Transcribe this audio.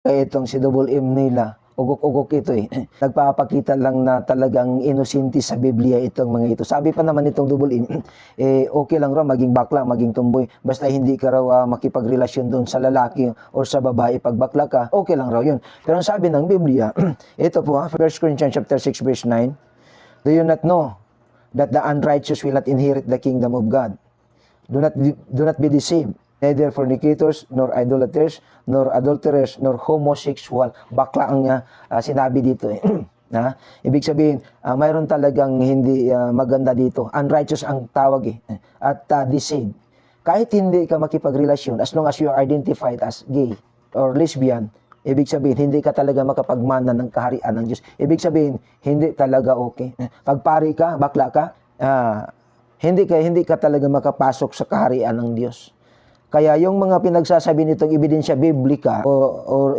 Kaya itong si Double M nila, ugok-ugok ito eh. Nagpapakita lang na talagang inosente sa Biblia itong mga ito. Sabi pa naman itong Double M, okay lang raw maging bakla, maging tumboy. Basta hindi ka raw makipagrelasyon doon sa lalaki o sa babae. Pag bakla ka, okay lang raw yun. Pero ang sabi ng Biblia, ito po 1 Corinthians chapter 6 verse 9, do you not know that the unrighteous will not inherit the kingdom of God? Do not be deceived. Neither fornicators, nor idolaters, nor adulterers, nor homosexual. Bakla ang sinabi dito eh. Ibig sabihin, mayroon talagang hindi maganda dito. Unrighteous ang tawag eh. At deceived. Kahit hindi ka makipagrelasyon, as long as you are identified as gay or lesbian, ibig sabihin, hindi ka talaga makapagmana ng kaharian ng Diyos. Ibig sabihin, hindi talaga okay. Pag pari ka, bakla ka, hindi ka talaga makapasok sa kaharian ng Diyos. Kaya yung mga pinagsasabi nitong ebidensya biblika o